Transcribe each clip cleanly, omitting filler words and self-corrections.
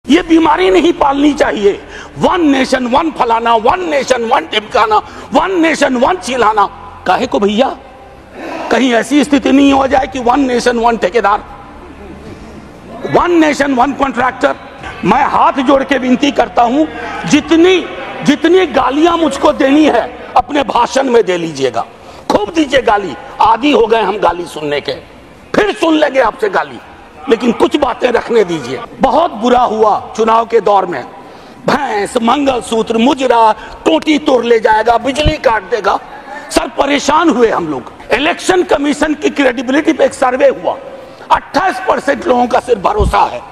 ये बीमारी नहीं पालनी चाहिए। वन नेशन वन फलाना, वन नेशन वन टिमकाना, वन नेशन वन चिल्लाना। काहे को भैया, कहीं ऐसी स्थिति नहीं हो जाए कि वन नेशन वन ठेकेदार, वन नेशन वन कॉन्ट्रैक्टर। मैं हाथ जोड़ के विनती करता हूं, जितनी गालियां मुझको देनी है अपने भाषण में दे लीजिएगा, खूब दीजिए गाली। आदी हो गए हम गाली सुनने के, फिर सुन लेंगे आपसे गाली, लेकिन कुछ बातें रखने दीजिए। बहुत बुरा हुआ चुनाव के दौर में, भैंस मंगलसूत्र मुजरा टोटी तोड़ ले जाएगा, बिजली काट देगा। सर परेशान हुए हम लोग। इलेक्शन कमीशन की क्रेडिबिलिटी पे एक सर्वे हुआ, 28% लोगों का सिर्फ भरोसा है।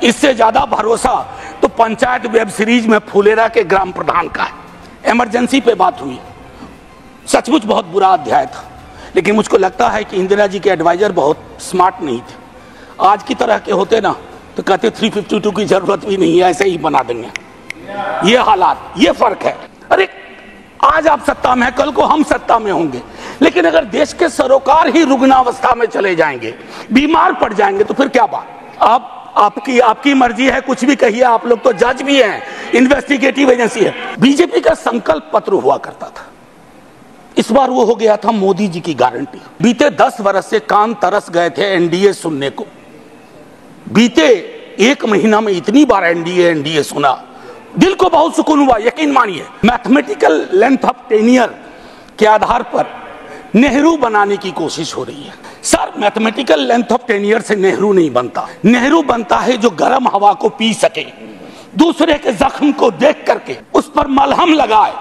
इससे ज्यादा भरोसा तो पंचायत वेब सीरीज में फुलेरा के ग्राम प्रधान का है। इमरजेंसी पे बात हुई, सचमुच बहुत बुरा अध्याय था, लेकिन मुझको लगता है कि इंदिरा जी के एडवाइजर बहुत स्मार्ट नहीं थे। आज की तरह के होते ना तो कहते 352 की जरूरत भी नहीं है, ऐसे ही बना देंगे। ये हालात, ये फर्क है। अरे आज आप सत्ता में हैं, कल को हम सत्ता में होंगे, लेकिन अगर देश के सरोकार ही रुग्णावस्था में चले जाएंगे, बीमार पड़ जाएंगे, तो फिर क्या बात। आप आपकी मर्जी है, कुछ भी कहिए, आप लोग तो जज भी हैं, इन्वेस्टिगेटिव एजेंसी है। बीजेपी का संकल्प पत्र हुआ करता था, इस बार वो हो गया था मोदी जी की गारंटी। बीते 10 वर्ष से कान तरस गए थे एनडीए सुनने को। बीते 1 महीना में इतनी बार एनडीए सुना, दिल को बहुत सुकून हुआ। यकीन मानिए, मैथमेटिकल लेंथ ऑफ टेन्योर के आधार पर नेहरू बनाने की कोशिश हो रही है। Sir mathematical length of tenure से नेहरू नहीं बनता। नेहरू बनता है जो गर्म हवा को पी सके, दूसरे के जख्म को देख करके उस पर मलहम लगाए,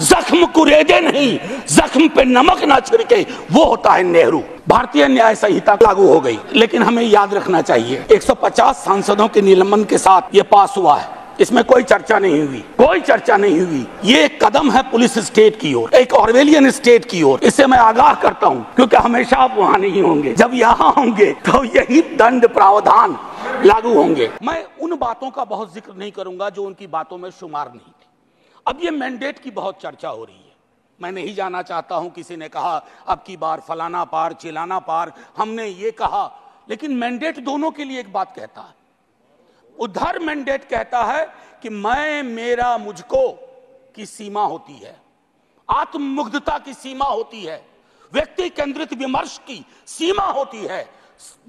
जख्म कुरेदे नहीं, जख्म पे नमक ना छिड़के, वो होता है नेहरू। भारतीय न्याय संहिता लागू हो गई, लेकिन हमें याद रखना चाहिए 150 सांसदों के निलंबन के साथ ये पास हुआ है। इसमें कोई चर्चा नहीं हुई, कोई चर्चा नहीं हुई। ये एक कदम है पुलिस स्टेट की ओर, एक ऑर्वेलियन स्टेट की ओर। इससे मैं आगाह करता हूं, क्योंकि हमेशा आप वहां नहीं होंगे। जब यहां होंगे तो यही दंड प्रावधान लागू होंगे। मैं उन बातों का बहुत जिक्र नहीं करूंगा जो उनकी बातों में शुमार नहीं थी। अब ये मैंडेट की बहुत चर्चा हो रही है। मैं नहीं जाना चाहता हूं, किसी ने कहा अब की बार फलाना पार चिलाना पार, हमने ये कहा, लेकिन मैंडेट दोनों के लिए एक बात कहता है। उधर मैंडेट कहता है कि मैं मेरा मुझको की सीमा होती है, आत्ममुग्धता की सीमा होती है, व्यक्ति केंद्रित विमर्श की सीमा होती है।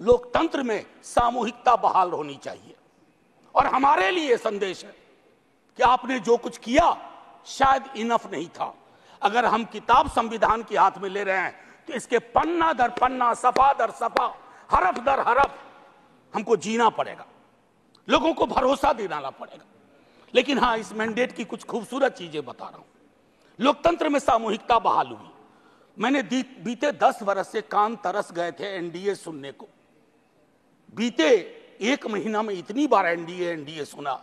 लोकतंत्र में सामूहिकता बहाल होनी चाहिए। और हमारे लिए संदेश है कि आपने जो कुछ किया शायद इनफ नहीं था। अगर हम किताब संविधान के हाथ में ले रहे हैं तो इसके पन्ना दर पन्ना, सफा दर सफा, हरफ दर हरफ हमको जीना पड़ेगा, लोगों को भरोसा दिलाना पड़ेगा। लेकिन हाँ, इस मैंडेट की कुछ खूबसूरत चीजें बता रहा हूं। लोकतंत्र में सामूहिकता बहाल हुई। मैंने बीते 10 वर्ष से कान तरस गए थे एनडीए सुनने को। बीते 1 महीना में इतनी बार एनडीए सुना,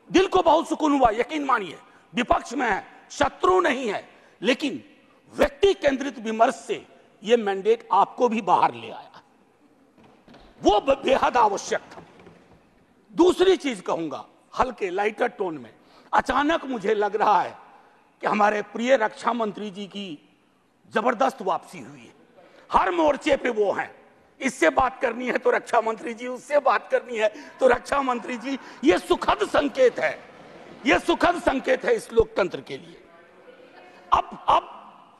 दिल को बहुत सुकून हुआ। यकीन मानिए, विपक्ष में है, शत्रु नहीं है, लेकिन व्यक्ति केंद्रित विमर्श से यह मैंडेट आपको भी बाहर ले आया, वो बेहद आवश्यक था। दूसरी चीज कहूंगा, हल्के लाइटर टोन में, अचानक मुझे लग रहा है कि हमारे प्रिय रक्षा मंत्री जी की जबरदस्त वापसी हुई है। हर मोर्चे पे वो हैं। इससे बात करनी है तो रक्षा मंत्री जी, उससे बात करनी है तो रक्षा मंत्री जी। ये सुखद संकेत है, ये सुखद संकेत है इस लोकतंत्र के लिए। अब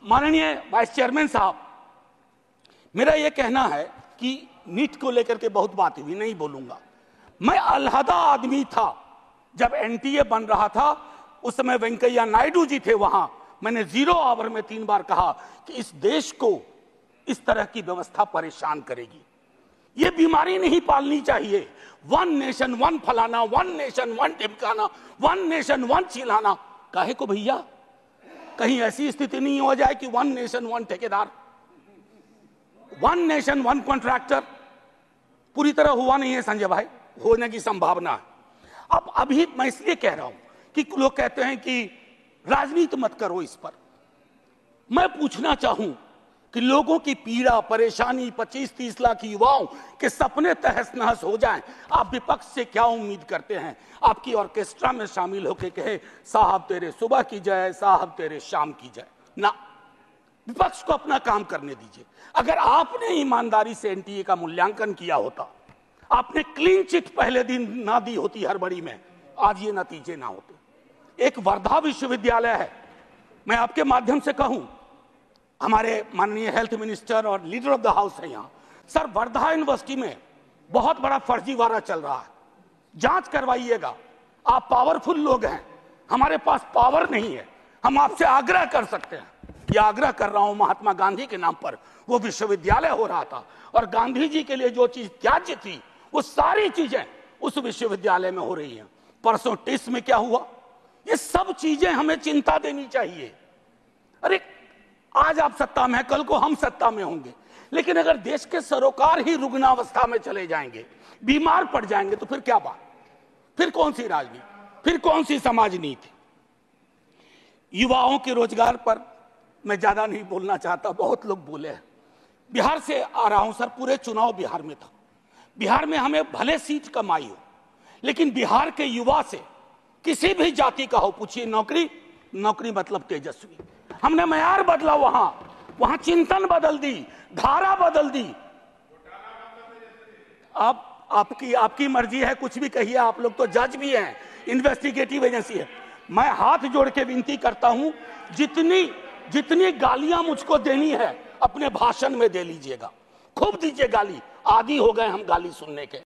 माननीय वाइस चेयरमैन साहब, मेरा यह कहना है कि नीट को लेकर के बहुत बात हुई, नहीं बोलूंगा। मैं अलहदा आदमी था जब एनटीए बन रहा था, उस समय वेंकैया नायडू जी थे वहां। मैंने 0 आवर में 3 बार कहा कि इस देश को इस तरह की व्यवस्था परेशान करेगी। ये बीमारी नहीं पालनी चाहिए। वन नेशन वन फलाना, वन नेशन वन टिमकाना, वन नेशन वन चिल्लाना। काहे को भैया, कहीं ऐसी स्थिति नहीं हो जाए कि वन नेशन वन ठेकेदार, वन नेशन वन कॉन्ट्रैक्टर। पूरी तरह हुआ नहीं है संजय भाई, होने की संभावना है। अब अभी मैं इसलिए कह रहा हूं कि लोग कहते हैं कि राजनीति मत करो इस पर। मैं पूछना चाहूं कि लोगों की पीड़ा परेशानी, 25-30 लाख युवाओं के सपने तहस नहस हो जाएं, आप विपक्ष से क्या उम्मीद करते हैं? आपकी ऑर्केस्ट्रा में शामिल होकर कहे साहब तेरे सुबह की जय, साहब तेरे शाम की जय। ना, विपक्ष को अपना काम करने दीजिए। अगर आपने ईमानदारी से एनटीए का मूल्यांकन किया होता, आपने क्लीन चिट पहले दिन ना दी होती हड़बड़ी में, आज ये नतीजे ना होते। एक वर्धा विश्वविद्यालय है, मैं आपके माध्यम से कहूं, हमारे माननीय हेल्थ मिनिस्टर और लीडर ऑफ द हाउस है यहाँ, सर वर्धा यूनिवर्सिटी में बहुत बड़ा फर्जीवाड़ा चल रहा है, जांच करवाइएगा। आप पावरफुल लोग हैं, हमारे पास पावर नहीं है, हम आपसे आग्रह कर सकते हैं। यह आग्रह कर रहा हूं महात्मा गांधी के नाम पर, वो विश्वविद्यालय हो रहा था और गांधी जी के लिए जो चीज त्याज्य थी वो सारी चीजें उस विश्वविद्यालय में हो रही हैं। परसों टिस में क्या हुआ, ये सब चीजें हमें चिंता देनी चाहिए। अरे आज आप सत्ता में हैं, कल को हम सत्ता में होंगे, लेकिन अगर देश के सरोकार ही रुग्णावस्था में चले जाएंगे, बीमार पड़ जाएंगे, तो फिर क्या बात, फिर कौन सी राजनीति, फिर कौन सी समाज नीति। युवाओं के रोजगार पर मैं ज्यादा नहीं बोलना चाहता, बहुत लोग बोले हैं। बिहार से आ रहा हूं सर, पूरे चुनाव बिहार में था। बिहार में हमें भले सीट कमाई हो, लेकिन बिहार के युवा से किसी भी जाति का हो, पूछिए नौकरी, नौकरी मतलब तेजस्वी। हमने मयार बदला, वहां चिंतन बदल दी, धारा बदल दी। आपकी मर्जी है, कुछ भी कहिए, आप लोग तो जज भी हैं, इन्वेस्टिगेटिव एजेंसी है। मैं हाथ जोड़ के विनती करता हूं, जितनी गालियां मुझको देनी है अपने भाषण में दे लीजिएगा, खूब दीजिए गाली, आदी हो गए हम गाली सुनने के।